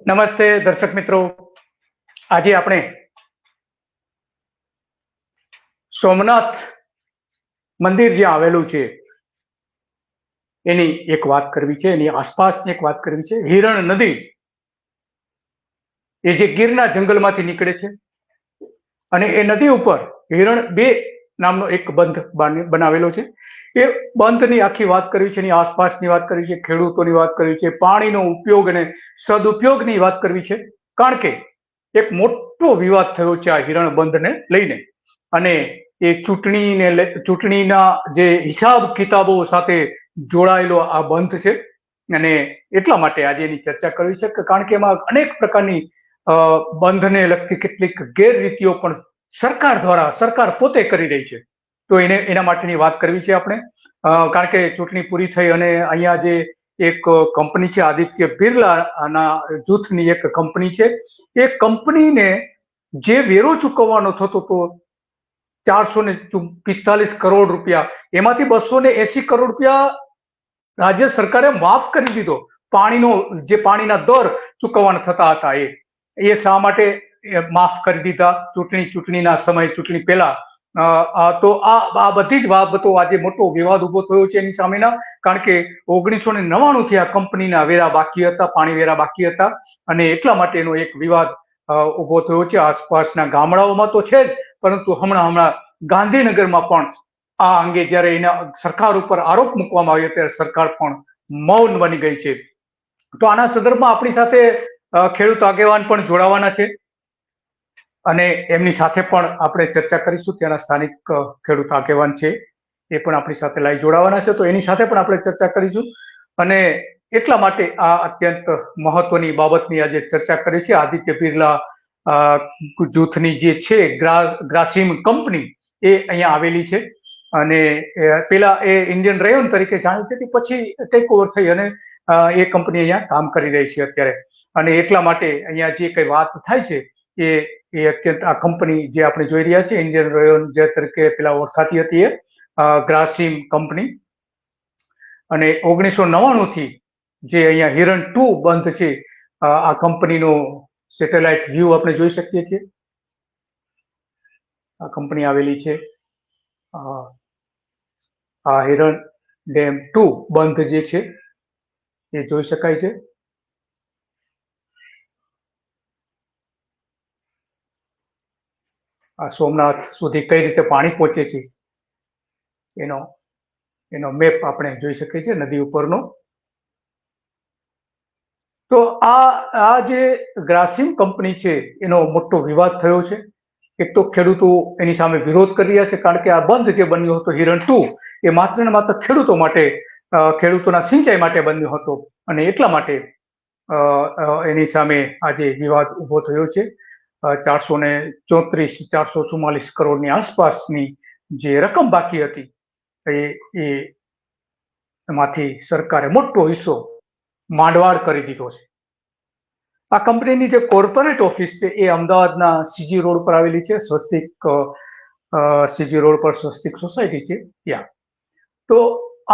નમસ્તે દર્શક મિત્રો, આજે આપણે સોમનાથ મંદિર જ્યાં આવેલું છે એની એક વાત કરવી છે, એની આસપાસની એક વાત કરવી છે. હિરણ નદી એ જે ગીરના જંગલમાંથી નીકળે છે અને એ નદી ઉપર હિરણ બે નામનો એક બંધ બનાવેલો છે. એ બંધની આખી વાત કરવી છે, એની આસપાસની વાત કરવી છે, ખેડૂતોની વાત કરવી છે, પાણીનો ઉપયોગ અને સદુપયોગની વાત કરવી છે. કારણ કે એક મોટો વિવાદ થયો છે આ હિરણ બંધને લઈને, અને એ ચૂંટણીના જે હિસાબ કિતાબો સાથે જોડાયેલો આ બંધ છે. અને એટલા માટે આજે એની ચર્ચા કરવી છે, કારણ કે એમાં અનેક પ્રકારની બંધને લગતી કેટલીક ગેરરીતિઓ પણ સરકાર પોતે કરી રહી છે. તો એના માટેની વાત કરવી છે આપણે, કારણ કે ચૂંટણી પૂરી થઈ અને અહીંયા જે એક કંપની છે, આદિત્ય બિરલાના જૂથની એક કંપની છે, એ કંપનીને જે વેરો ચૂકવવાનો થતો હતો 445 કરોડ રૂપિયા, એમાંથી 280 કરોડ રૂપિયા રાજ્ય સરકારે માફ કરી દીધો. પાણીના દર ચૂકવવાના થતા હતા એ શા માટે માફ કરી દીધા ચૂંટણીના સમય, ચૂંટણી પહેલા? તો આ બધી જ બાબતો આજે મોટો વિવાદ ઉભો થયો છે એની સામેના, કારણ કે 1999 થી આ કંપનીના વેરા બાકી હતા, પાણી વેરા બાકી હતા, અને એટલા માટે એનો એક વિવાદ ઉભો થયો છે. આસપાસના ગામડાઓમાં તો છે જ, પરંતુ હમણાં ગાંધીનગરમાં પણ આ અંગે જયારે એના સરકાર ઉપર આરોપ મૂકવામાં આવ્યો ત્યારે સરકાર પણ મૌન બની ગઈ છે. તો આના સંદર્ભમાં આપણી સાથે ખેડૂત આગેવાન પણ જોડાવાના છે અને એમની સાથે પણ આપણે ચર્ચા કરીશું. ત્યાંના સ્થાનિક ખેડૂત આગેવાન છે એ પણ આપણી સાથે લાઈવ જોડાવાના છે, તો એની સાથે પણ આપણે ચર્ચા કરીશું. અને એટલા માટે આ અત્યંત મહત્વની બાબતની આજે ચર્ચા કરી છે. આદિત્ય બિરલા જૂથની જે છે ગ્રાસિમ કંપની એ અહીંયા આવેલી છે, અને પેલા એ ઇન્ડિયન રેવન તરીકે જાણીતી હતી, પછી ટેક ઓવર થઈ અને એ કંપની અહીંયા કામ કરી રહી છે અત્યારે. અને એટલા માટે અહીંયા જે કઈ વાત થાય છે એ અત્યંત આ કંપની જે આપણે જોઈ રહ્યા છીએ ઇન્ડિયન રેવન જે તરીકે પેલા ઓળખાતી હતી, એ ગ્રાસિમ કંપની, અને 1999 થી જે અહીંયા હિરણ 2 બંધ છે, આ કંપનીનો સેટેલાઇટ વ્યૂ આપણે જોઈ શકીએ છીએ. આ કંપની આવેલી છે, આ હિરણ ડેમ 2 બંધ જે છે એ જોઈ શકાય છે. આ સોમનાથ સુધી કઈ રીતે પાણી પહોંચે છે એનો મેપ આપણે જોઈ શકીએ છીએ નદી ઉપરનો. તો આ જે ગ્રાસિમ કંપની છે એનો મોટો વિવાદ થયો છે. એક તો ખેડૂતો એની સામે વિરોધ કરી રહ્યા છે, કારણ કે આ બંધ જે બન્યો હતો હિરણ 2 એ માત્ર ને માત્ર ખેડૂતોના સિંચાઈ માટે બન્યો હતો, અને એટલા માટે એની સામે આજે વિવાદ ઉભો થયો છે. 444 કરોડની આસપાસની જે રકમ બાકી હતી એમાંથી સરકારે મોટો હિસ્સો માંડવાળ કરી દીધો છે. આ કંપનીની જે કોર્પોરેટ ઓફિસ છે એ અમદાવાદના સીજી રોડ પર આવેલી છે, સીજી રોડ પર સ્વસ્તિક સોસાયટી છે ત્યાં. તો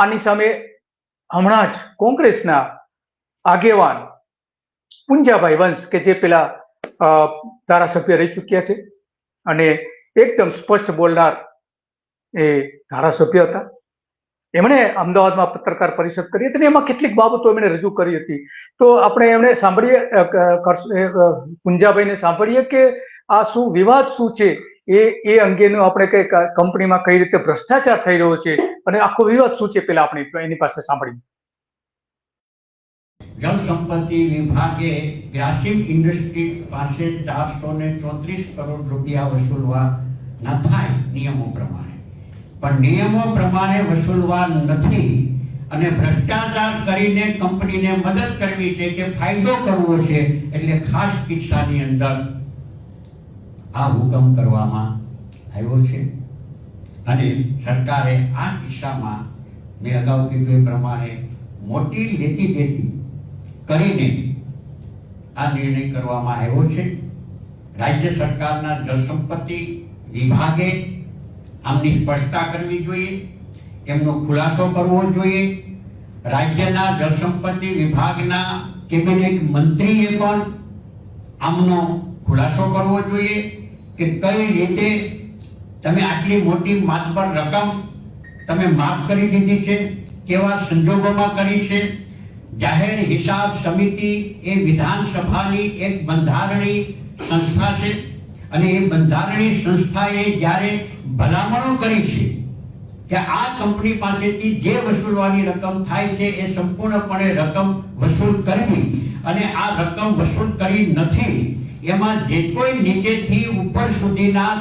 આની સામે હમણાં જ કોંગ્રેસના આગેવાન પુંજાભાઈ વંશ, કે જે પેલા ધારાસભ્ય રહી ચૂક્યા છે અને એકદમ સ્પષ્ટ બોલનાર એ ધારાસભ્ય હતા, એમણે અમદાવાદમાં પત્રકાર પરિષદ કરી હતી અને એમાં કેટલીક બાબતો એમણે રજૂ કરી હતી. તો આપણે એમણે પુંજાભાઈને સાંભળીએ કે આ શું વિવાદ શું છે એ અંગેનું, આપણે કઈ કંપનીમાં કઈ રીતે ભ્રષ્ટાચાર થઈ રહ્યો છે અને આખો વિવાદ શું છે, પેલા આપણે એની પાસે સાંભળીએ. જળ સંપત્તિ વિભાગે ગ્રાસિમ ઇન્ડસ્ટ્રી પાસે 434 કરોડ રૂપિયા વસૂલવા ન થાય નિયમો પ્રમાણે, પણ નિયમો પ્રમાણે વસૂલવા નથી અને ભ્રષ્ટાચાર કરીને કંપનીને મદદ કરવી છે કે ફાયદો કરવો છે, એટલે ખાસ કિસ્સાની અંદર આ હુકમ કરવામાં આવ્યો છે. અને સરકારે આ કિસ્સામાં મેં અગાઉ કીધું એ પ્રમાણે મોટી લેતી દેતી કરીને આ નિર્ણય કરવામાં આવ્યો છે. રાજ્ય સરકારના જળ સંપત્તિ વિભાગે આમની સ્પષ્ટતા કરવી જોઈએ, એમનો ખુલાસો કરવો જોઈએ. રાજ્યના જળ સંપત્તિ વિભાગના કેબિનેટ મંત્રીએ પણ આમનો ખુલાસો કરવો જોઈએ કે કઈ રીતે તમે આટલી મોટી માતબર રકમ તમે માફ કરી દીધી છે, કેવા સંજોગોમાં કરી છે. જાહેર હિસાબ સમિતિ એ વિધાનસભાની એક બંધારણીય સંસ્થા છે અને એ બંધારણીય સંસ્થાએ જ્યારે ભલામણો કરી છે કે આ કંપની પાસેથી જે વસૂલવાની રકમ થાય છે એ સંપૂર્ણપણે રકમ વસૂલ કરવી અને આ રકમ વસૂલ કરી નથી, એમાં જે કોઈ નીચેથી ઉપર સુધીના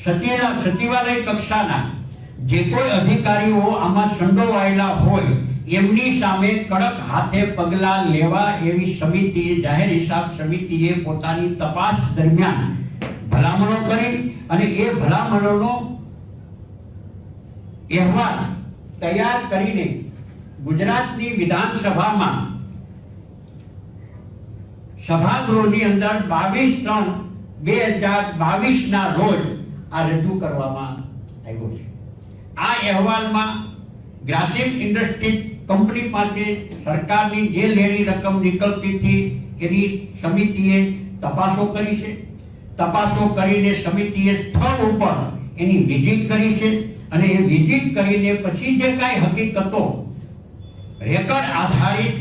સચિવાલય કક્ષાના જે કોઈ અધિકારીઓ આમાં સંડોવાયેલા હોય એમની સામે કડક હાથે પગલાં લેવા એવી સમિતિએ, જાહેર હિસાબ સમિતિએ પોતાની તપાસ દરમિયાન ભલામણો કરી અને એ ભલામણોનો અહેવાલ તૈયાર કરીને ગુજરાતની વિધાનસભામાં સભાગૃહની અંદર 22/3/2022 ના રોજ આ રજૂ કરવામાં આવ્યો છે. આ અહેવાલમાં ગ્રાસિમ ઇન્ડસ્ટ્રીઝ કંપની પાસે સરકારની જે લેણી રકમ નીકળતી હતી એની સમિતિએ તપાસો કરી છે. તપાસો કરીને સમિતિએ સ્થળ ઉપર એની વિઝિટ કરી છે અને એ વિઝિટ કરીને પછી જે કાંઈ હકીકતો રેકર્ડ આધારિત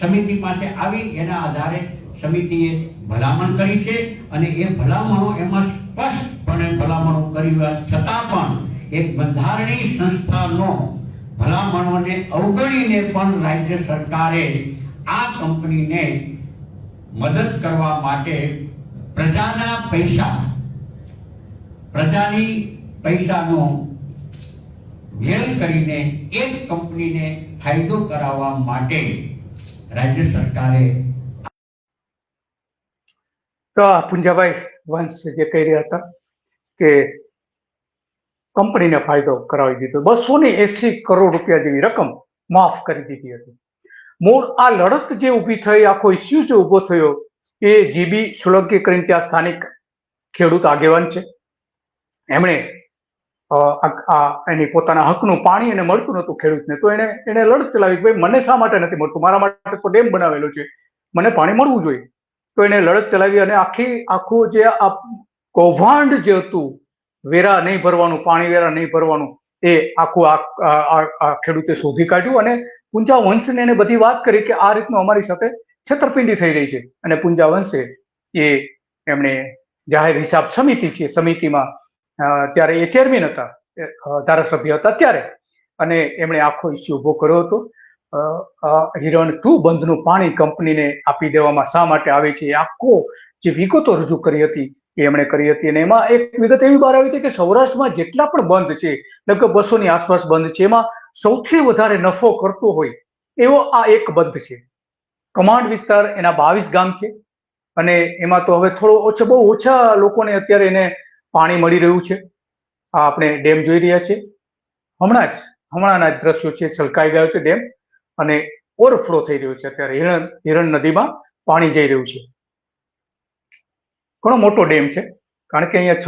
સમિતિ પાસે આવી એના આધારે સમિતિએ ભલામણ કરી છે અને એ ભલામણો એમાં સ્પષ્ટપણે ભલામણો કરી છતાં પણ એક બંધારણીય સંસ્થાનો ભલામણોને અવગણીને પણ રાજ્ય સરકારે આ કંપનીને મદદ કરવા માટે પ્રજાના પૈસાનો વ્યય કરીને એક કંપનીને ફાયદો કરાવવા માટે રાજ્ય સરકારે. તો પુંજાભાઈ વંશ જે કહી રહ્યા હતા કે કંપનીને ફાયદો કરાવી દીધો, 280 કરોડ રૂપિયા જેવી રકમ માફ કરી દીધી હતી. મૂળ આ લડત જે ઊભી થઈ, આખો ઇસ્યુ જે ઊભો થયો એ જીબી સોલંકી કરીને ત્યાં સ્થાનિક ખેડૂત આગેવાન છે. એમણે એની પોતાના હકનું પાણી એને મળતું નહોતું ખેડૂતને, તો એને લડત ચલાવી, ભાઈ મને શા માટે નથી મળતું, મારા માટે તો ડેમ બનાવેલો છે, મને પાણી મળવું જોઈએ. તો એને લડત ચલાવી અને આખું જે આ કૌભાંડ જે હતું, વેરા નહીં ભરવાનું, પાણી વેરા નહીં ભરવાનું, એ આખું આ ખેડૂતે શોધી કાઢ્યું અને પૂંજા વંશને એને બધી વાત કરી કે આ રીતનું અમારી સાથે છેતરપિંડી થઈ રહી છે. અને પૂંજા વંશે એમણે જાહેર હિસાબ સમિતિ છે, સમિતિમાં ત્યારે એ ચેરમેન હતા, ધારાસભ્ય હતા ત્યારે, અને એમણે આખો ઇસ્યુ ઉભો કર્યો હતો. હિરણ 2 બંધનું પાણી કંપનીને આપી દેવામાં શા માટે આવે છે, એ આખો જે વિગતો રજૂ કરી હતી એ એમણે કરી હતી. અને એમાં એક વિગત એવી બહાર આવી હતી કે સૌરાષ્ટ્રમાં જેટલા પણ બંધ છે, લગભગ 200 ની આસપાસ બંધ છે, એમાં સૌથી વધારે નફો કરતો હોય એવો આ એક બંધ છે. કમાન્ડ વિસ્તાર એના 22 ગામ છે અને એમાં તો હવે બહુ ઓછા લોકોને અત્યારે એને પાણી મળી રહ્યું છે. આ આપણે ડેમ જોઈ રહ્યા છે, હમણાંના દ્રશ્યો છે, છલકાઈ ગયો છે ડેમ અને ઓવરફ્લો થઈ રહ્યો છે. અત્યારે હિરણ નદીમાં પાણી જઈ રહ્યું છે. ઘણો મોટો ડેમ છે, કારણ કે અહીંયા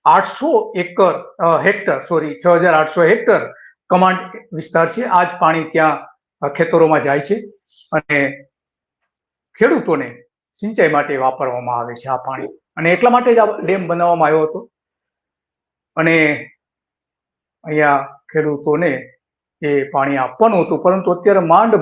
6,800 હેક્ટર કમાન્ડ વિસ્તાર છે. આ જ પાણી ત્યાં ખેતરોમાં જાય છે અને ખેડૂતોને સિંચાઈ માટે વાપરવામાં આવે છે આ પાણી. અને એટલા માટે જ આ ડેમ બનાવવામાં આવ્યો હતો. અને અહીંયા ખેડૂતોને એ પાણી આપવાનું હતું, પરંતુ અત્યારે માંડ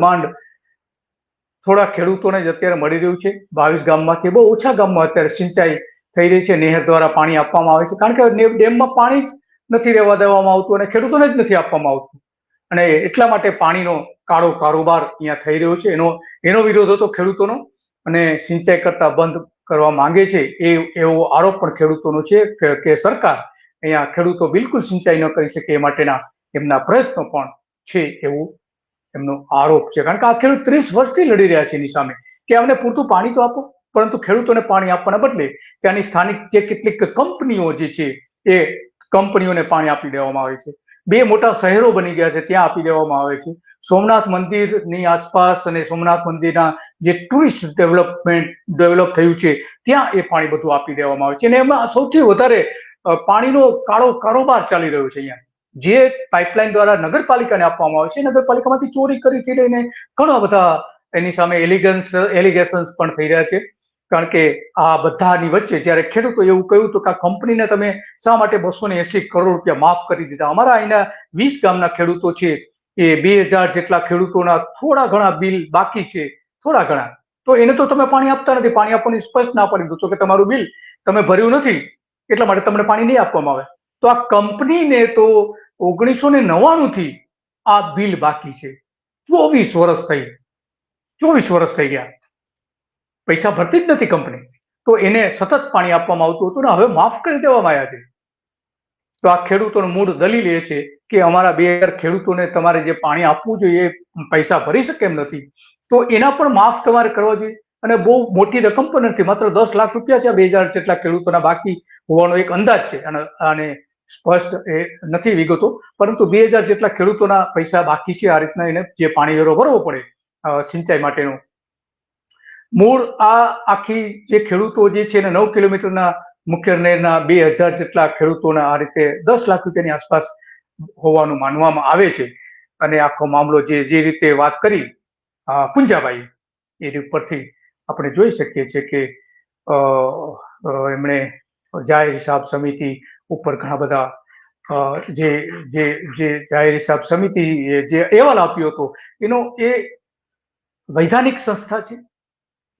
થોડા ખેડૂતોને જ અત્યારે મળી રહ્યું છે. 22 ગામમાંથી બહુ ઓછા ગામમાં અત્યારે સિંચાઈ થઈ રહી છે, નહેર દ્વારા પાણી આપવામાં આવે છે, કારણ કે ડેમમાં પાણી જ નથી રહેવા દેવામાં આવતું અને ખેડૂતોને જ નથી આપવામાં આવતું. અને એટલા માટે પાણીનો કાળો કારોબાર અહીંયા થઈ રહ્યો છે. એનો વિરોધ હતો ખેડૂતોનો અને સિંચાઈ કરતા બંધ કરવા માંગે છે એવો આરોપ પણ ખેડૂતોનો છે કે સરકાર અહીંયા ખેડૂતો બિલકુલ સિંચાઈ ન કરી શકે એ માટેના એમના પ્રયત્નો પણ છે, એવું એમનો આરોપ છે. કારણ કે આ ખેડૂત 30 વર્ષથી લડી રહ્યા છે એની સામે કે અમને પૂરતું પાણી તો આપો, પરંતુ ખેડૂતોને પાણી આપવાના બદલે ત્યાંની સ્થાનિક જે કેટલીક કંપનીઓ જે છે એ કંપનીઓને પાણી આપી દેવામાં આવે છે. 2 મોટા શહેરો બની ગયા છે, ત્યાં આપી દેવામાં આવે છે. સોમનાથ મંદિરની આસપાસ અને સોમનાથ મંદિરના જે ટુરિસ્ટ ડેવલપ થયું છે ત્યાં એ પાણી બધું આપી દેવામાં આવે છે. અને એમાં સૌથી વધારે પાણીનો કાળો કારોબાર ચાલી રહ્યો છે. અહીંયા જે પાઇપલાઇન દ્વારા નગરપાલિકાને આપવામાં આવે છે, નગરપાલિકામાંથી ચોરી કરી લઈને ઘણા બધા એની સામે એલિગેશન્સ પણ થઈ રહ્યા છે. કારણ કે આ બધાની વચ્ચે જ્યારે ખેડૂતો એવું કહ્યું હતું કે આ કંપનીને તમે શા માટે 280 કરોડ રૂપિયા માફ કરી દીધા. અમારા અહીંના 20 ગામના ખેડૂતો છે એ 2000 જેટલા ખેડૂતોના થોડા ઘણા બિલ બાકી છે, થોડા ઘણા, તો એને તો તમે પાણી આપતા નથી. પાણી આપવાની સ્પષ્ટ ના પાડી દો છો કે તમારું બિલ તમે ભર્યું નથી એટલા માટે તમને પાણી નહીં આપવામાં આવે. તો આ કંપનીને તો 1999 થી આ બિલ બાકી છે. 24 વર્ષ થઈ ગયા, પૈસા ભરતી જ નથી કંપની. તો એને સતત પાણી આપવામાં આવતું હતું ને હવે માફ કરી દેવામાં આવ્યા છે. તો આ ખેડૂતોનું મૂળ દલીલ એ છે કે અમારા 2000 ખેડૂતોને તમારે જે પાણી આપવું જોઈએ એ પૈસા ભરી શકે એમ નથી, તો એના પણ માફ તમારે કરવા જોઈએ. અને બહુ મોટી રકમ પણ નથી, માત્ર 10 લાખ રૂપિયા છે 2000 જેટલા ખેડૂતોના બાકી હોવાનો એક અંદાજ છે. અને સ્પષ્ટ એ નથી વિગતો, પરંતુ 2000 જેટલા ખેડૂતોના પૈસા બાકી છે. આ રીતના એને જે પાણી વેરો ભરવો પડે સિંચાઈ માટેનો. મૂળ આ આખી જે ખેડૂતો જે છે એને 9 કિલોમીટરના મુખ્ય નહેરના 2000 જેટલા ખેડૂતોના આ રીતે 10 લાખ રૂપિયાની આસપાસ હોવાનું માનવામાં આવે છે. અને આખો મામલો જે રીતે વાત કરી પુંજાભાઈ, એ ઉપરથી આપણે જોઈ શકીએ છીએ કે એમણે જાહેર હિસાબ સમિતિ ઉપર ઘણા બધા જે જાહેર હિસાબ સમિતિ જે અહેવાલ આપ્યો હતો એનો એ વૈધાનિક સંસ્થા છે,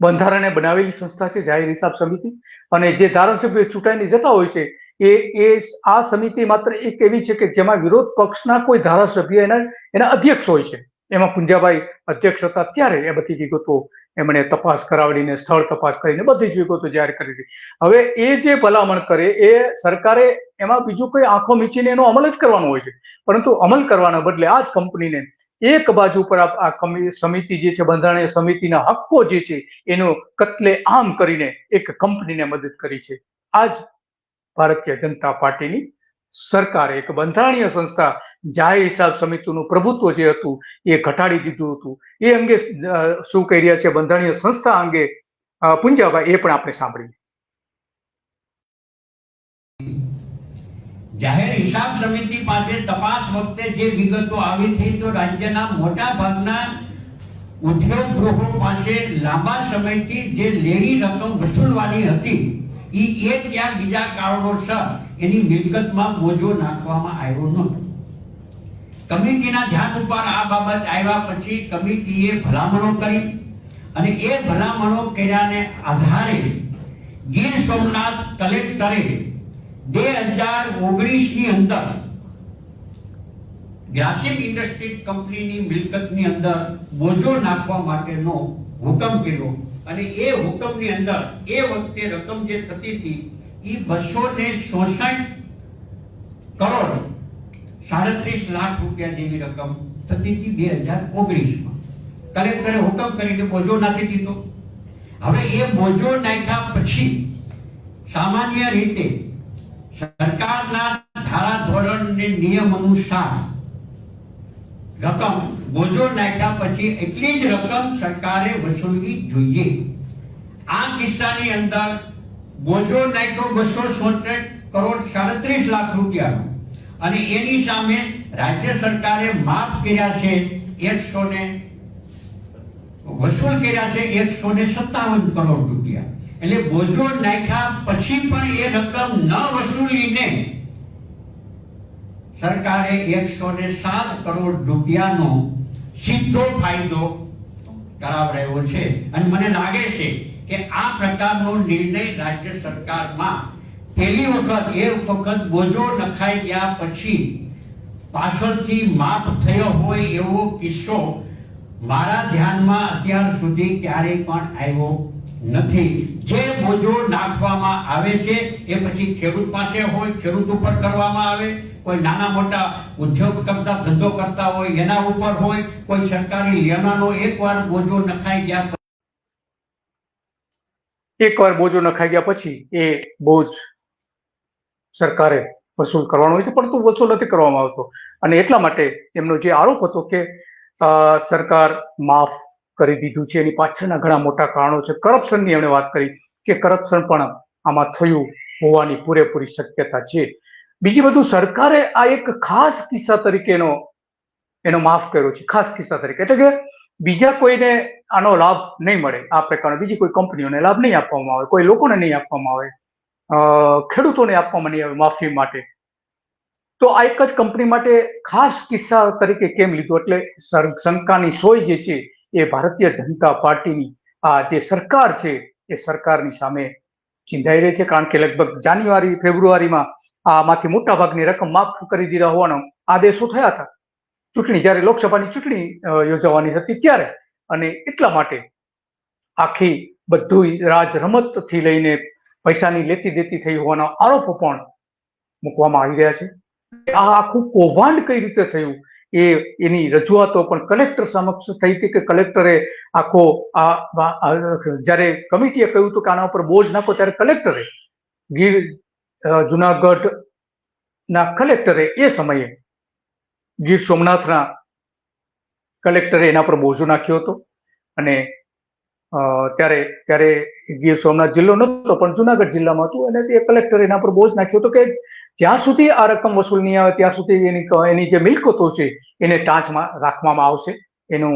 બંધારણે બનાવેલી સંસ્થા છે જાહેર હિસાબ સમિતિ. અને જે ધારાસભ્યો ચૂંટાઈને જતા હોય છે એ આ સમિતિ માત્ર એક એવી છે કે જેમાં વિરોધ પક્ષના કોઈ ધારાસભ્ય એના અધ્યક્ષ હોય છે. એમાં પુંજાભાઈ અધ્યક્ષ હતા ત્યારે એ બધી વિગતો એમણે તપાસ કરાવીને સ્થળ તપાસ કરીને બધી જ વિગતો જાહેર કરી હતી. હવે એ જે ભલામણ કરે એ સરકારે એમાં બીજું કોઈ આંખો મીચીને એનો અમલ જ કરવાનો હોય છે, પરંતુ અમલ કરવાના બદલે આ જ કંપનીને એક બાજુ પર આ સમિતિ જે છે બંધારણીય સમિતિના હક્કો જે છે એનો કત્લે આમ કરીને એક કંપનીને મદદ કરી છે. આ જ ભારતીય જનતા પાર્ટીની સરકારે એક બંધારણીય સંસ્થા જાહેર હિસાબ સમિતિનું પ્રભુત્વ જે હતું એ ઘટાડી દીધું હતું. એ અંગે શું કહી રહ્યા છે બંધારણીય સંસ્થા અંગે પુંજાભાઈ, એ પણ આપણે સાંભળીએ. જાહેર હિસાબ સમિતિ પાસે તપાસ વખતે જે વિગતો આવી હતી તો રાજ્યના મોટા ભાગના ઉદ્યોગ ગૃહો પાસે લાંબા સમયથી જે લેણી રકમ વસૂલવાની હતી એ એક યા બીજા કારણોસર એની મિલકતમાં બોજો નાખવામાં આવ્યો નહોતો. કમિટીના ધ્યાન ઉપર આ બાબત આવ્યા પછી કમિટીએ ભલામણો કરી અને એ ભલામણો કર્યાને આધારે ગીર સોમનાથ કલેક્ટરે 2019 ની અંદર ગ્રાસિમ ઇન્ડસ્ટ્રીઝ કંપનીની મિલકતની અંદર બોજો નાખવા માટેનો હુકમ કર્યો. અને એ હુકમની અંદર એ વખતે રકમ જે થતી હતી એ 266 કરોડ 37 લાખ રૂપિયા જેવી રકમ થતી હતી 2019માં. કલેક્ટરે હુકમ કરીને બોજો નાખી દીધો. હવે એ બોજો નાખ્યા પછી સામાન્ય રીતે સરકારના ધારા ધોરણ ને નિયમ અનુસાર રકમ બોજો નાખ્યા પછી એટલી જ રકમ સરકારે વસૂલવી જોઈએ. આ કિસ્સાની અંદર બોજો નાખ્યો 266 કરોડ 37 લાખ રૂપિયાનો અને એની સામે રાજ્ય સરકારે માફ કર્યા છે વસૂલ કર્યા છે 157 કરોડ રૂપિયા. એટલે બોજો નાખ્યા પછી પણ એ રકમ ન વસૂલીને સરકારે 107 કરોડ રૂપિયાનો સીધો ફાયદો કરાવરાયો છે. અને મને લાગે છે કે આ પ્રકારનો નિર્ણય રાજ્ય સરકારમાં પહેલી વખત બોજો નખાઈ ગયા પછી પાછળથી માફ થયો હોય એવો કિસ્સો મારા ધ્યાનમાં અત્યાર સુધી ક્યારેય પણ આવ્યો નથી. જે બોજો નાખવામાં આવે છે એ પછી ખેડૂત પાસે હોય, ખેડૂત ઉપર કરવામાં આવે, કોઈ નાના મોટા ઉદ્યોગ કરતા ધંધો કરતા હોય એના ઉપર હોય, કોઈ સરકારી લેવાનો એકવાર બોજો નખાઈ ગયા પછી એ બોજ સરકારે વસૂલ કરવાનો હોય છે, પરંતુ વસૂલ નથી કરવામાં આવતો. અને એટલા માટે એમનો જે આરોપ હતો કે સરકાર માફ કરી દીધું છે એની પાછળના ઘણા મોટા કારણો છે. કરપ્શનની એમણે વાત કરી કે કરપ્શન પણ આમાં થયું હોવાની પૂરેપૂરી શક્યતા છે. બીજી બધું સરકારે આ એક ખાસ કિસ્સા તરીકે એનો માફ કર્યો છે, ખાસ કિસ્સા તરીકે. એટલે કે બીજા કોઈને આનો લાભ નહીં મળે, આ પ્રકારનો બીજી કોઈ કંપનીઓને લાભ નહીં આપવામાં આવે, કોઈ લોકોને નહીં આપવામાં આવે, ખેડૂતોને આપવામાં નહીં આવે માફી માટે. તો આ એક જ કંપની માટે ખાસ કિસ્સા તરીકે કેમ લીધો? એટલે શંકાની સોય જે છે એ ભારતીય જનતા પાર્ટીની આ જે સરકાર છે એ સરકારની સામે ચિંધાઈ રહી છે, કારણ કે લગભગ જાન્યુઆરી ફેબ્રુઆરીમાં આમાંથી મોટા ભાગની રકમ માફ કરી દીધા હોવાનો આદેશો થયા હતા ચૂંટણી, જ્યારે લોકસભાની ચૂંટણી યોજવાની હતી ત્યારે. અને એટલા માટે આખી બધું રાજ રમતથી લઈને પૈસાની લેતી દેતી થઈ હોવાના આરોપો પણ મૂકવામાં આવી રહ્યા છે. આ આખું કૌભાંડ કઈ રીતે થયું એની રજૂઆતો પણ કલેક્ટર સમક્ષ થઈ હતી કે કલેક્ટરે આખો જ્યારે કમિટીએ કહ્યું હતું કે આના ઉપર બોજ નાખો, ત્યારે કલેક્ટરે જુનાગઢ ના કલેક્ટરે એ સમયે ગીર સોમનાથના કલેક્ટરે એના પર બોજો નાખ્યો હતો. અને ત્યારે ગીર સોમનાથ જિલ્લો નહોતો પણ જુનાગઢ જિલ્લામાં હતું, અને તે કલેક્ટરે એના પર બોજ નાખ્યો હતો કે જ્યાં સુધી આ રકમ વસૂલ નહીં આવે ત્યાં સુધી એની જે મિલકતો છે એને ટાંચમાં રાખવામાં આવશે, એનું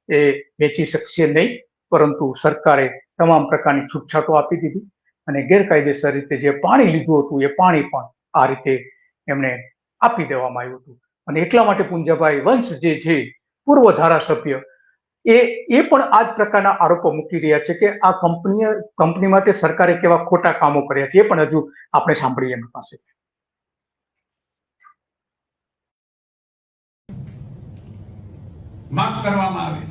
એ વેચી શકશે નહીં. પરંતુ સરકારે તમામ પ્રકારની છૂટછાટો આપી દીધી અને ગેરકાયદેસર રીતે જે પાણી લીધું હતું એ પાણી પણ આ રીતે એમણે આપી દેવામાં આવ્યું હતું. અને એટલા માટે પુંજાભાઈ વંશ જે છે પૂર્વ ધારાસભ્ય એ પણ આ જ પ્રકારના આરોપો મૂકી રહ્યા છે કે આ કંપની માટે સરકારે કેવા ખોટા કામો કર્યા છે, એ પણ હજુ આપણે સાંભળીએ એમની પાસે. માફ કરવામાં આવે છે.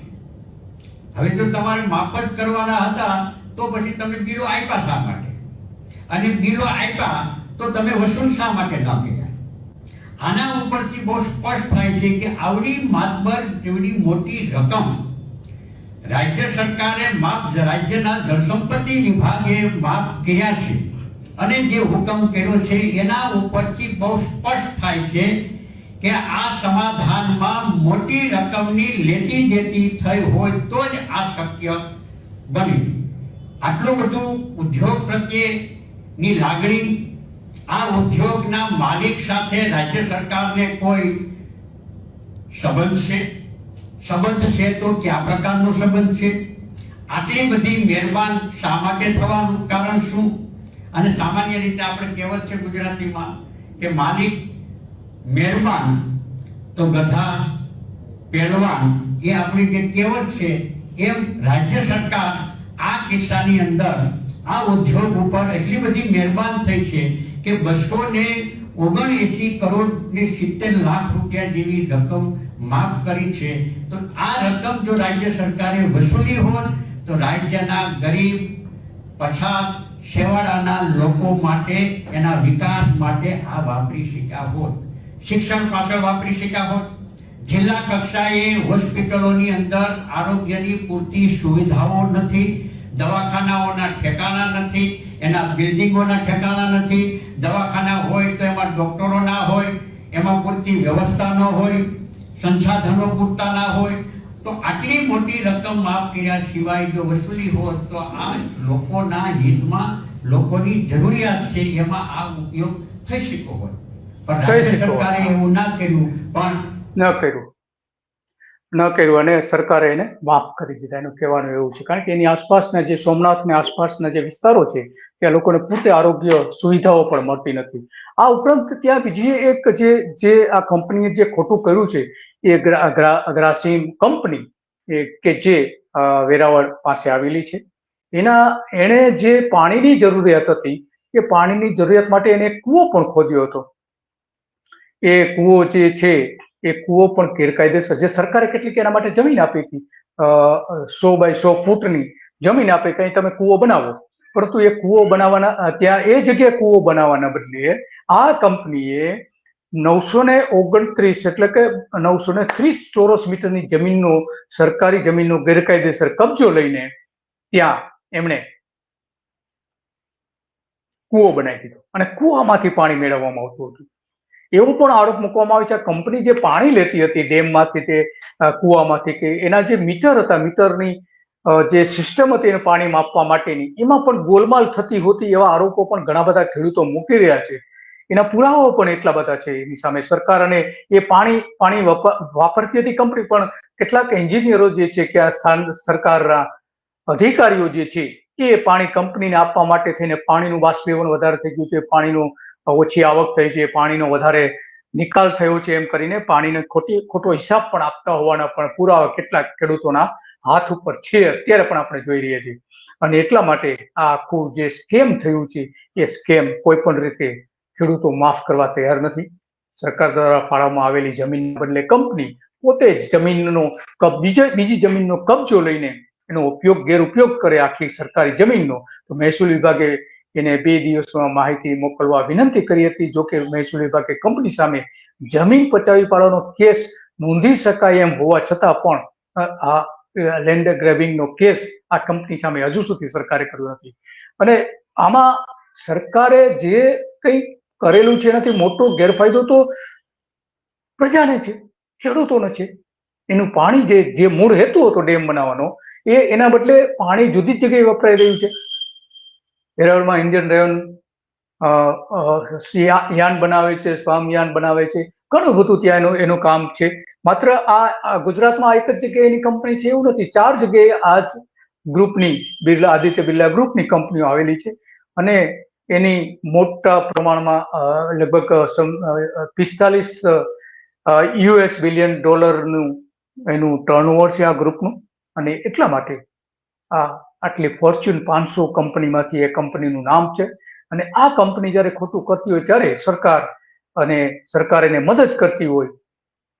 હવે જો તમારે માફ જ કરવાના હતા તો પછી તમે બિલો આપ્યા શા માટે? અને બિલો આપ્યા તો તમે વસૂલ શા માટે ન કર્યા? આના ઉપરથી બહુ સ્પષ્ટ થાય છે કે આવડી માતબર જેવડી મોટી રકમ રાજ્ય સરકારે રાજ્યના જળસંપત્તિ વિભાગે માફ કર્યા છે અને જે હુકમ કર્યો છે એના ઉપરથી બહુ સ્પષ્ટ થાય છે કે આ સમાધાનમાં મોટી રકમની લેતી દેતી થઈ હોય તો જ આ શક્ય બને. આટલું બધું ઉદ્યોગ પ્રત્યેની લાગણી, આ ઉદ્યોગના માલિક સાથે રાજ્ય સરકારને કોઈ સંબંધ છે તો કયા પ્રકારનો સંબંધ છે? આટલી બધી મહેરબાન શા માટે થવાનું કારણ શું? અને સામાન્ય રીતે આપણે કહેવત છે ગુજરાતીમાં કે માલિક મહેરબાન તો ગધા પહેલવાન, એ આપણી જે કહેવત છે એમ રાજ્ય સરકાર આ કિસ્સાની અંદર આ ઉદ્યોગ ઉપર એટલી બધી મહેરબાન થઈ છે કે 279 કરોડ ને 70 લાખ રૂપિયા જેવી રકમ માફ કરી છે. તો આ રકમ જો રાજ્ય સરકારે વસૂલી હોત તો રાજ્યના ગરીબ, પછાત, છેવાડાના લોકો માટે, એના વિકાસ માટે આ વાપરી શક્યા હોત. શિક્ષણ પાછળ વાપરી શક્યા હોત. જિલ્લા કક્ષાએ હોસ્પિટલોની અંદર આરોગ્યની પૂરતી સુવિધાઓ નથી, દવાખાનાઓના ઠેકાણા નથી, એના બિલ્ડિંગોના ઠેકાણા નથી, દવાખાના હોય તો એમાં ડોક્ટરો ના હોય, એમાં પૂરતી વ્યવસ્થા ન હોય, સંસાધનો પૂરતા ના હોય. તો આટલી મોટી રકમ માફ કર્યા સિવાય જો વસૂલી હોત તો આ લોકોના હિતમાં, લોકોની જરૂરિયાત છે એમાં આ ઉપયોગ થઈ શક્યો હોત. પણ રાજ્ય સરકારે એવું ના કર્યું, પણ ન કર્યું અને સરકારે એને માફ કરી દીધા. એનું કહેવાનું એવું છે, કારણ કે એની આસપાસના જે સોમનાથની આસપાસના જે વિસ્તારો છે ત્યાં લોકોને પૂરતી આરોગ્ય સુવિધાઓ પણ મળતી નથી. આ ઉપરાંત ત્યાં બીજી એક જે આ કંપનીએ જે ખોટું કર્યું છે એ ગ્રાસીમ કંપની કે જે વેરાવળ પાસે આવેલી છે, એણે જે પાણીની જરૂરિયાત હતી એ પાણીની જરૂરિયાત માટે એને કૂવો પણ ખોદ્યો હતો. એ કૂવો જે છે એ કૂવો પણ ગેરકાયદેસર, જે સરકારે કેટલીક એના માટે જમીન આપી હતી, 100 બાય 100 ફૂટની જમીન આપે કઈ તમે કૂવો બનાવો, પરંતુ એ કૂવો બનાવવાના ત્યાં એ જગ્યાએ કૂવો બનાવવાના બદલે આ કંપનીએ 929 એટલે કે 930 ચોરસ મીટરની જમીનનો, સરકારી જમીનનો ગેરકાયદેસર કબજો લઈને ત્યાં એમણે કૂવો બનાવી દીધો અને કૂવામાંથી પાણી મેળવવામાં આવતું હતું. એવો પણ આરોપ મૂકવામાં આવે છે આ કંપની જે પાણી લેતી હતી ડેમમાંથી, તે કૂવામાંથી, કે એના જે મીટર હતા, મીટરની જે સિસ્ટમ હતી એને પાણી માપવા માટેની, એમાં પણ ગોલમાલ થતી હોતી એવા આરોપો પણ ઘણા બધા ખેડૂતો મૂકી રહ્યા છે. એના પુરાવાઓ પણ એટલા બધા છે એની સામે સરકાર. અને એ પાણી વાપરતી હતી કંપની, પણ કેટલાક એન્જિનિયરો જે છે કે આ સરકારના અધિકારીઓ જે છે એ પાણી કંપનીને આપવા માટે થઈને પાણીનું બાષ્પીભવન વધારે થઈ ગયું છે, પાણીનું ઓછી આવક થઈ છે, પાણીનો વધારે નિકાલ થયો છે એમ કરીને પાણીને ખોટો હિસાબ પણ આપતા હોવાના પણ પુરાવા કેટલાક ખેડૂતોના હાથ ઉપર છે, અત્યારે પણ આપણે જોઈ રહ્યા છીએ. અને એટલા માટે આ આખું જે સ્કેમ થયું છે એ સ્કેમ કોઈ પણ રીતે ખેડૂતો માફ કરવા તૈયાર નથી. સરકાર દ્વારા ફાળવવામાં આવેલી જમીન બદલે કંપની પોતે જ જમીનનો બીજી જમીનનો કબજો લઈને એનો ગેરઉપયોગ કરે આખી સરકારી જમીનનો. તો મહેસૂલ વિભાગે એને 2 દિવસમાં માહિતી મોકલવા વિનંતી કરી હતી. જોકે મહેસૂલ વિભાગે કંપની સામે જમીન પચાવી પાડવાનો કેસ નોંધી શકાય એમ હોવા છતાં પણ આ લેન્ડ ગ્રેબિંગનો કેસ આ કંપની સામે હજુ સુધી સરકારે કર્યો નથી. અને આમાં સરકારે જે કંઈ કરેલું છે એનાથી મોટો ગેરફાયદો તો પ્રજાને છે, ખેડૂતોને છે. એનું પાણી જે મૂળ હેતુ હતો ડેમ બનાવવાનો, એના બદલે પાણી જુદી જ જગ્યાએ વપરાઈ રહ્યું છે. વેરાવળમાં ઇન્ડિયન રેવન યાન બનાવે છે, સ્વામયાન બનાવે છે, ઘણું બધું ત્યાં એનું કામ છે. માત્ર આ ગુજરાતમાં એક જ જગ્યાએ એની કંપની છે એવું નથી, 4 જગ્યાએ આ જ ગ્રુપની આદિત્ય બિરલા ગ્રુપની કંપનીઓ આવેલી છે. અને એની મોટા પ્રમાણમાં લગભગ 45 બિલિયન ડોલરનું એનું ટર્નઓવર છે આ ગ્રુપનું. અને એટલા માટે આટલી ફોર્ચ્યુન 500 કંપનીમાંથી એ કંપનીનું નામ છે. અને આ કંપની જ્યારે ખોટું કરતી હોય ત્યારે સરકાર એને મદદ કરતી હોય,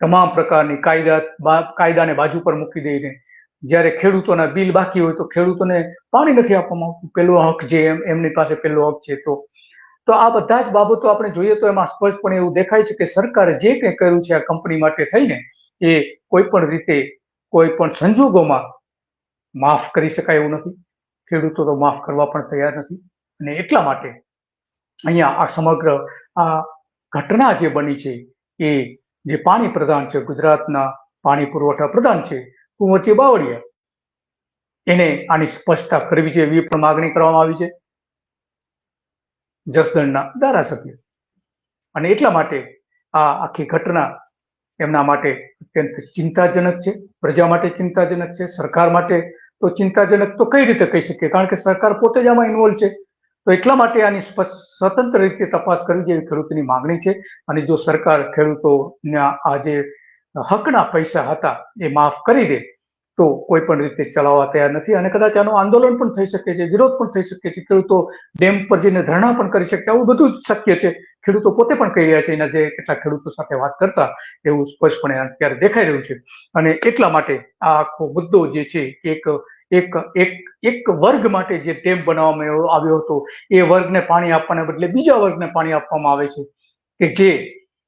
તમામ પ્રકારની કાયદાને બાજુ પર મૂકી દઈને જ્યારે ખેડૂતોના બિલ બાકી હોય તો ખેડૂતોને પાણી નથી આપવામાં આવતું, પહેલો હક જે એમની પાસે પહેલો હક છે. તો આ બધા જ બાબતો આપણે જોઈએ તો એમાં સ્પષ્ટપણે એવું દેખાય છે કે સરકારે જે કંઈ કર્યું છે આ કંપની માટે થઈને એ કોઈ પણ રીતે કોઈ પણ સંજોગોમાં માફ કરી શકાય એવું નથી. ખેડૂતો તો માફ કરવા પણ તૈયાર નથી. અને એટલા માટે અહીંયા આ સમગ્ર આ ઘટના જે બની છે એ જે પાણી પ્રધાન છે, ગુજરાતના પાણી પુરવઠા પ્રધાન છે કુંવરજી બાવળિયા, એને આની સ્પષ્ટતા કરવી જોઈએ એવી પણ માગણી કરવામાં આવી છે જસદણના ધારાસભ્ય. અને એટલા માટે આ આખી ઘટના એમના માટે અત્યંત ચિંતાજનક છે, પ્રજા માટે ચિંતાજનક છે, સરકાર માટે તો ચિંતાજનક તો કઈ રીતે કહી શકીએ, કારણ કે સરકાર પોતે જ આમાં ઇન્વોલ્વ છે. તો એટલા માટે આની સ્વતંત્ર રીતે તપાસ કરવી જેવી ખેડૂતોની માગણી છે. અને જો સરકાર ખેડૂતોના આ જે હકના પૈસા હતા એ માફ કરી દે તો કોઈ પણ રીતે ચલાવવા તૈયાર નથી. અને કદાચ આનું આંદોલન પણ થઈ શકે છે, વિરોધ પણ થઈ શકે છે, ખેડૂતો ડેમ પર જઈને ધરણા પણ કરી શકે, આવું બધું જ શક્ય છે. ખેડૂતો પોતે પણ કહી રહ્યા છે, એના જે કેટલાક ખેડૂતો સાથે વાત કરતા એવું સ્પષ્ટપણે અત્યારે દેખાઈ રહ્યું છે. અને એટલા માટે આ આખો મુદ્દો જે છે એક વર્ગ માટે જે ડેમ બનાવવામાં આવ્યો હતો એ વર્ગને પાણી આપવાને બદલે બીજા વર્ગને પાણી આપવામાં આવે છે કે જે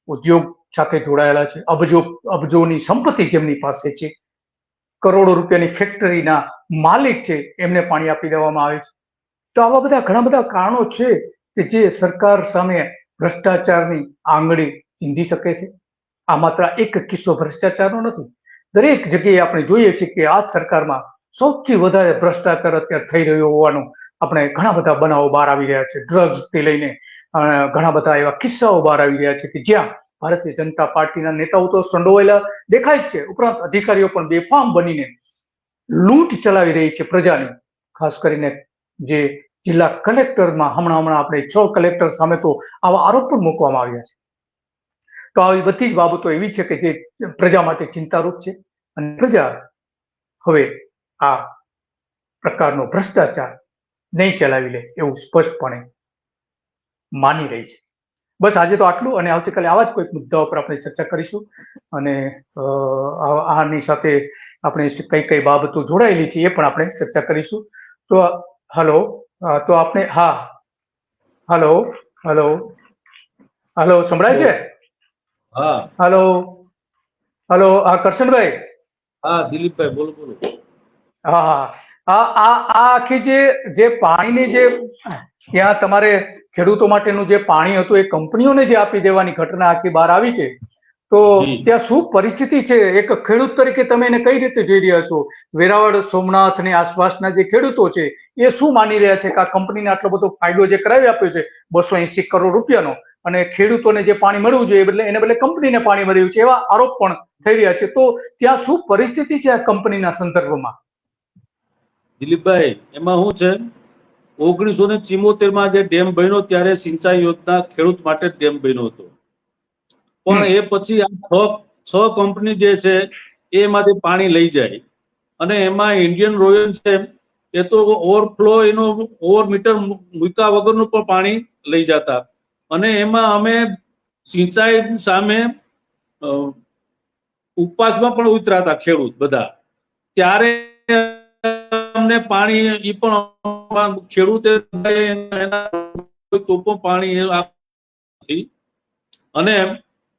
ઉદ્યોગ સાથે જોડાયેલા છે, અબજોની સંપત્તિ જેમની પાસે છે, કરોડો રૂપિયાની ફેક્ટરીના માલિક છે, એમને પાણી આપી દેવામાં આવે છે. તો આવા બધા ઘણા બધા કારણો છે કે જે સરકાર સામે ભ્રષ્ટાચારની આંગળી ચીંધી શકે છે. આ માત્ર એક કિસ્સો ભ્રષ્ટાચારનો નથી. દરેક જગ્યાએ આપણે જોઈએ છીએ કે આ સરકારમાં સૌથી વધારે ભ્રષ્ટાચાર અત્યારે થઈ રહ્યો હોવાનું આપણે ઘણા બધા બનાવો બહાર આવી રહ્યા છે. ડ્રગ્સથી લઈને ઘણા બધા એવા કિસ્સાઓ બહાર આવી રહ્યા છે કે જ્યાં ભારતીય જનતા પાર્ટીના નેતાઓ તો સંડોવાયેલા દેખાય જ છે, ઉપરાંત અધિકારીઓ પણ બેફામ બનીને લૂંટ ચલાવી રહી છે પ્રજાની. ખાસ કરીને જે જિલ્લા કલેક્ટરમાં હમણાં આપણે 6 કલેક્ટર સામે તો આવા આરોપ પણ મૂકવામાં આવ્યા છે. તો આવી બધી જ બાબતો એવી છે કે જે પ્રજા માટે ચિંતારૂપ છે. અને પ્રજા હવે આ પ્રકારનો ભ્રષ્ટાચાર નહીં ચલાવી લે એવું સ્પષ્ટપણે માની રહી છે. બસ આજે તો આટલું, અને આવતીકાલે આવા જ કોઈક મુદ્દાઓ પર આપણે ચર્ચા કરીશું. અને આની સાથે આપણે કઈ બાબતો જોડાયેલી છે એ પણ આપણે ચર્ચા કરીશું. તો હલો, તો આપણે હલો સંભળાય છે? હલો કરશનભાઈ. દિલીપભાઈ બોલો. આખી જે પાણીની જે ત્યાં તમારે ખેડૂતો માટેનું જે પાણી હતું એ કંપનીઓને જે આપી દેવાની ઘટના આખી બહાર આવી છે, તો ત્યાં શું પરિસ્થિતિ છે? એક ખેડૂત તરીકે તમે એને કઈ રીતે જોઈ રહ્યા છો? વેરાવળ, સોમનાથ ને આસપાસના જે ખેડૂતો છે એ શું માની રહ્યા છે કે આ કંપનીને આટલો બધો ફાયદો જે કરાવી આપ્યો છે 280 કરોડ રૂપિયાનો, અને ખેડૂતોને જે પાણી મળવું જોઈએ એટલે એને બદલે કંપનીને પાણી મળી રહ્યું છે, એવા આરોપ પણ થઈ રહ્યા છે. તો ત્યાં શું પરિસ્થિતિ છે આ કંપનીના સંદર્ભમાં? દિલીપભાઈ, એમાં શું છે, 1974 જે ડેમ બન્યો ત્યારે સિંચાઈ યોજના ખેડૂત માટે જ ડેમ બન્યો હતો. પણ એ પછી આ છ કંપની જે છે એમાંથી પાણી લઈ જાય અને એમાં ઇન્ડિયન રોયલ છે એ તો ઓવરફ્લો એનો ઓવર મીટર મૂક્યા વગરનું પણ પાણી લઈ જતા, અને એમાં અમે સિંચાઈ સામે ઉપવાસમાં પણ ઉતરાતા ખેડૂત બધા. ત્યારે અમને પાણી ઈ પણ ખેડૂતે તો પણ પાણી અને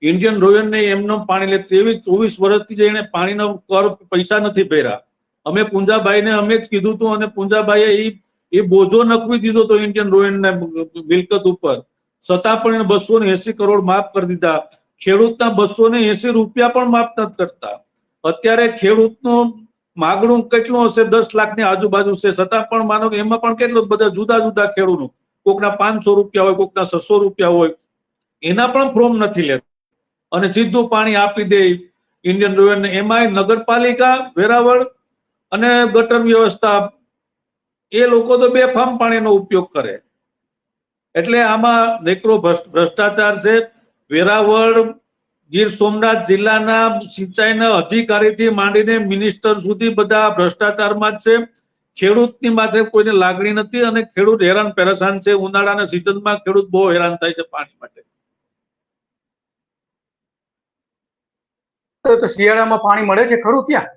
ઇન્ડિયન રોયલ ને એમનો પાણી લે 23-24 વર્ષથી જઈને પાણીનો કર પૈસા નથી ભર્યા. અમે પુંજાભાઈને અમે જ કીધું હતું અને પુંજાભાઈએ એ બોજો નકવી દીધો હતો ઇન્ડિયન રોયલ ને મિલકત ઉપર, છતાં પણ એને 280 કરોડ માફ કરી દીધા. ખેડૂતના 280 રૂપિયા પણ માફ નથી કરતા. અત્યારે ખેડૂતનું માગણું કેટલું હશે? 10 લાખની આજુબાજુ છે, છતાં પણ માનો કે એમાં પણ કેટલું બધા જુદા જુદા ખેડૂતનું, કોકના 500 રૂપિયા હોય, કોકના 600 રૂપિયા હોય, એના પણ ફોર્મ નથી લેતા અને સીધું પાણી આપી દે ઇન્ડિયન રોયલ ને. એમાંય નગરપાલિકા, વેરાવળ અને ગટર વ્યવસ્થા એ લોકો તો બેફામ પાણીનો ઉપયોગ કરે. એટલે આમાં નેકરો ભ્રષ્ટાચાર છે. વેરાવળ, ગીર સોમનાથ જિલ્લાના સિંચાઈના અધિકારીથી માંડીને મિનિસ્ટર સુધી બધા ભ્રષ્ટાચારમાં જ છે. ખેડૂતની માથે કોઈને લાગણી નથી અને ખેડૂત હેરાન પરેશાન છે. ઉનાળાના સિઝનમાં ખેડૂત બહુ હેરાન થાય છે પાણી માટે. તો શિયાળામાં પાણી મળે છે ખરું ત્યાં?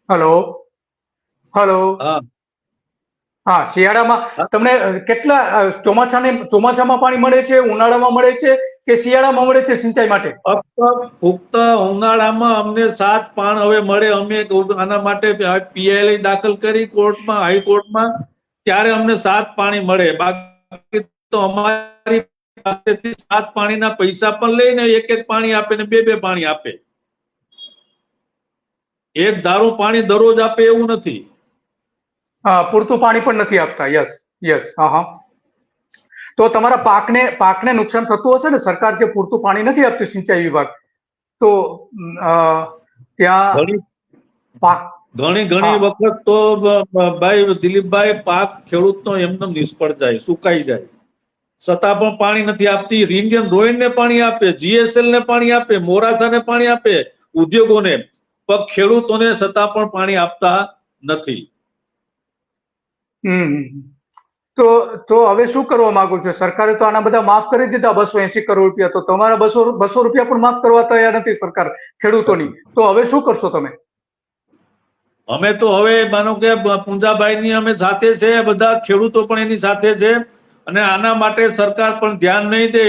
હલો હલો હા, શિયાળામાં તમને કેટલા ચોમાસામાં પાણી મળે છે, ઉનાળામાં મળે છે કે શિયાળામાં મળે છે સિંચાઈ માટે? પુખ્ત ઉનાળામાં અમને 7 પાણ હવે મળે. અમે આના માટે પીએલઆઈ દાખલ કરી કોર્ટમાં, હાઈકોર્ટમાં, ત્યારે અમને 7 પાણી મળે. બાકી તો અમારી પાસેથી 7 પાણીના પૈસા પણ લઈને એક પાણી આપે ને બે પાણી આપે. એક ધારું પાણી દરરોજ આપે એવું નથી. હા, પૂરતું પાણી પણ નથી આપતા. Yes yes. હા. તો તમારા પાકને નુકસાન થતું હશે ને? સરકાર જે પૂરતું પાણી નથી આપતી સિંચાઈ વિભાગ, તો ત્યાં ઘણી વખત તો ભાઈ દિલીપભાઈ, પાક ખેડૂતનો એમનો નિષ્ફળ જાય, સુકાઈ જાય, છતાં પણ પાણી નથી આપતી. ઇન્ડિયન રોયલ ને પાણી આપે, જીએસએલ ને પાણી આપે, મોરાસાને પાણી આપે, ઉદ્યોગોને, પણ ખેડૂતોને છતાં પણ પાણી આપતા નથી. તો હવે શું કરવા માંગુ છો? સરકારે તો આના બધા માફ કરી દીધા 280 કરોડ રૂપિયા, તો તમારા 200 રૂપિયા પણ માફ કરવા તૈયાર નથી સરકાર ખેડૂતોની. તો હવે શું કરશો તમે? અમે તો હવે માનો કે પુંજાભાઈ ની અમે સાથે છે, બધા ખેડૂતો પણ એની સાથે છે, અને આના માટે સરકાર પણ ધ્યાન નહીં દે.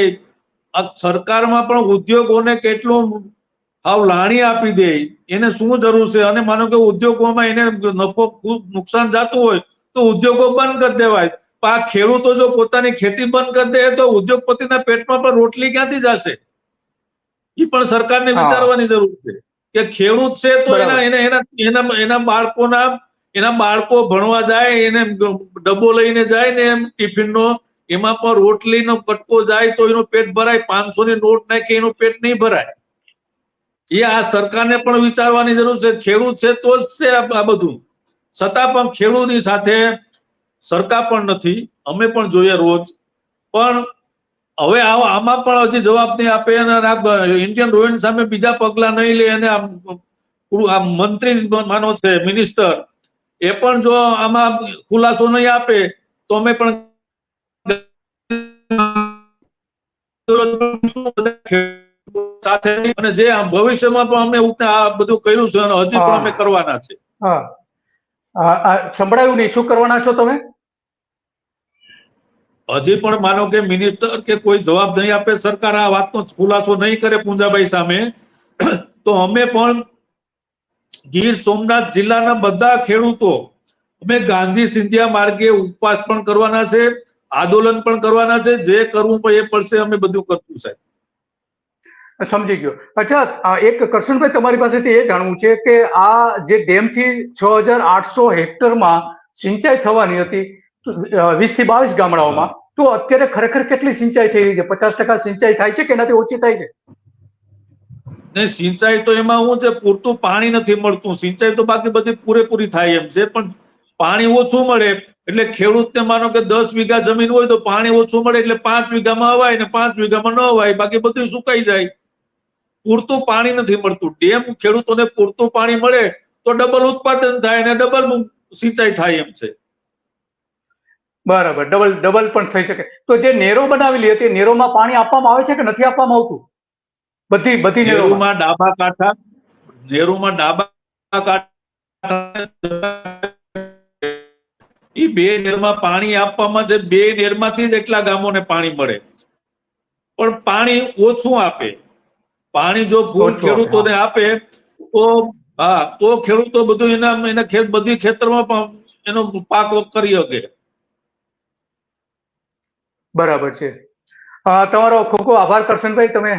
સરકારમાં પણ ઉદ્યોગોને કેટલું હાવ લાણી આપી દે, એને શું જરૂર છે? અને માનો કે ઉદ્યોગોમાં એને નફો નુકસાન જતું હોય તો ઉદ્યોગો બંધ કરી દેવાય. આ ખેડૂતો જો પોતાની ખેતી બંધ કરી દે તો ઉદ્યોગપતિના પેટમાં પણ રોટલી ક્યાંથી જશે? એ પણ સરકારને વિચારવાની જરૂર છે કે ખેડૂત છે તો એના બાળકો ભણવા જાય, એને ડબ્બો લઈને જાય ને એમ ટિફિનનો, એમાં પણ રોટલીનો કટકો જાય તો એનું પેટ ભરાય. 500 ની નોટ નાખી એનું પેટ નહીં ભરાય. એ આ સરકારને પણ વિચારવાની જરૂર છે. ખેડૂત છે તો જ છે આ બધું. છતાં પણ ખેડૂતની સાથે સરકાર પણ નથી. અમે પણ જોઈએ રોજ, પણ હવે આમાં પણ હજી જવાબ નહીં આપે અને ઇન્ડિયન રોયલ સામે બીજા પગલા નહીં લે અને આ મંત્રી માનો છે, મિનિસ્ટર, એ પણ જો આમાં ખુલાસો નહીં આપે તો અમે પણ સાથે અને જે ભવિષ્યમાં પણ અમને આ બધું કર્યું છે અને હજી પણ અમે કરવાના છે. સંભળાયું નહીં, શું કરવાના છો તમે? હજી પણ માનો કે મિનિસ્ટર કે કોઈ જવાબ નહીં આપે, સરકાર આ વાતનો ખુલાસો નહીં કરે પુંજાભાઈ સામે, તો અમે પણ ગીર સોમનાથ જિલ્લાના બધા ખેડૂતો અમે ગાંધી સિંધિયા માર્ગે ઉપવાસ પણ કરવાના છે, આંદોલન પણ કરવાના છે. જે કરવું એ પડશે અમે બધું કરશું સાહેબ. સમજી ગયો. અચ્છા, એક કરશનભાઈ તમારી પાસેથી એ જાણવું છે કે આ જે ડેમથી 6,800 હેક્ટરમાં સિંચાઈ થવાની હતી, 20 થી 22 ગામડાઓમાં, તો અત્યારે ખરેખર કેટલી સિંચાઈ થઈ રહી છે? 50% સિંચાઈ થાય છે કે એનાથી ઓછી થાય છે? ને સિંચાઈ તો એમાં શું છે, પૂરતું પાણી નથી મળતું. સિંચાઈ તો બાકી બધી પૂરેપૂરી થાય એમ છે, પણ પાણી ઓછું મળે એટલે ખેડૂતને માનો કે 10 વીઘા જમીન હોય તો પાણી ઓછું મળે એટલે 5 વીઘામાં અવાય ને 5 વીઘામાં ન અવાય, બાકી બધું સુકાઈ જાય. પૂરતું પાણી નથી મળતું. ડેમ ખેડૂતોને પૂરતું પાણી મળે તો ડબલ ઉત્પાદન થાય અને ડબલ સિંચાઈ થાય એમ છે. બરાબર, ડબલ પણ થઈ શકે. તો જે નેરો બનાવેલી હતી, નેરોમાં પાણી આપવામાં આવે છે કે નથી આપવામાં આવતું? બધી નેરોમાં નેરુમાં ડાબા કાંઠા એ બે નેરમાં પાણી આપવામાં છે. બે નેરમાંથી જ એટલા ગામોને પાણી મળે, પણ પાણી ઓછું આપે. પાણી જો ફૂલ ખેડૂતોને આપે તો તો ખેડૂતો બધું એના બધી ખેતરમાં પણ એનો પાક કરી શકે. બરાબર છે. તમારો ખૂબ ખૂબ આભાર કરશનભાઈ. તમે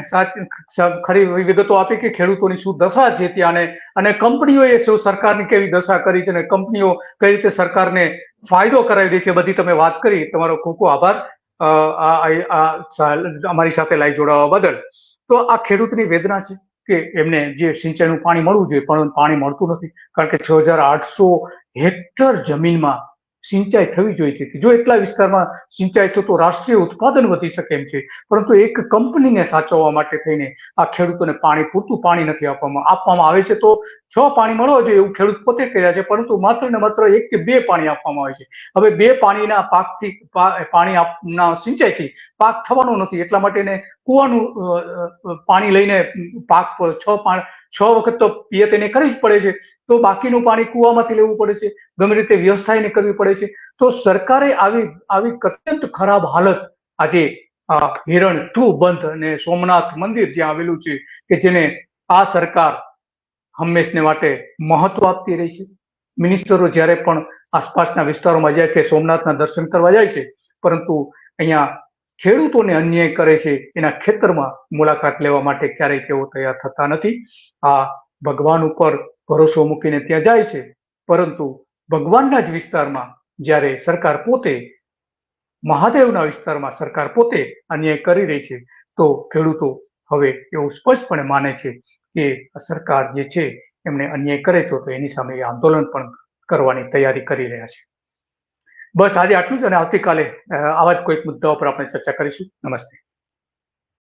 ખરી વિગતો આપી કે ખેડૂતોની શું દશા છે ત્યાં, અને કંપનીઓએ શું સરકારની કેવી દશા કરી છે, અને કંપનીઓ કઈ રીતે સરકારને ફાયદો કરાવી દે છે, બધી તમે વાત કરી. તમારો ખૂબ ખૂબ આભાર અમારી સાથે લાઈવ જોડાવા બદલ. તો આ ખેડૂતની વેદના છે કે એમને જે સિંચાઈનું પાણી મળવું જોઈએ પણ પાણી મળતું નથી, કારણ કે 6800 હેક્ટર જમીનમાં સિંચાઈ થવી જોઈએ છે. જો એટલા વિસ્તારમાં સિંચાઈ થતો રાષ્ટ્રીય ઉત્પાદન વધી શકે એમ છે, પરંતુ એક કંપનીને સાચવવા માટે થઈને આ ખેડૂતોને પૂરતું પાણી નથી આપવામાં આવે છે. તો 6 પાણી મળવા જોઈએ એવું ખેડૂત પોતે કર્યા છે, પરંતુ માત્ર ને માત્ર 1 કે 2 પાણી આપવામાં આવે છે. હવે 2 પાણીના પાકથી પાણીના સિંચાઈથી પાક થવાનો નથી, એટલા માટે કુવાનું પાણી લઈને પાક 6 વખત તો પિયત એને કરવી જ પડે છે. તો બાકીનું પાણી કુવામાંથી લેવું પડે છે, ગમે રીતે વ્યવસ્થા એને કરવી પડે છે. તો સરકારે આવી અત્યંત ખરાબ હાલત આજે હિરણ 2 બંધ અને સોમનાથ મંદિર જ્યાં આવેલું છે કે જેને આ સરકાર હંમેશને માટે મહત્વ આપતી રહી છે. મિનિસ્ટરો જ્યારે પણ આસપાસના વિસ્તારોમાં જાય કે સોમનાથના દર્શન કરવા જાય છે, પરંતુ અહીંયા ખેડૂતોને અન્યાય કરે છે એના ખેતરમાં મુલાકાત લેવા માટે ક્યારેય તેઓ તૈયાર થતા નથી. આ ભગવાન ઉપર ભરોસો મૂકીને ત્યાં જાય છે, પરંતુ ભગવાનના જ વિસ્તારમાં જ્યારે સરકાર પોતે, મહાદેવના વિસ્તારમાં સરકાર પોતે અન્યાય કરી રહી છે, તો ખેડૂતો હવે એવું સ્પષ્ટપણે માને છે કે સરકાર જે છે એમને અન્યાય કરે છે, તો એની સામે આંદોલન પણ કરવાની તૈયારી કરી રહ્યા છે. બસ આજે આટલું જ, અને આવતીકાલે આવા જ કોઈક મુદ્દાઓ પર આપણે ચર્ચા કરીશું. નમસ્તે.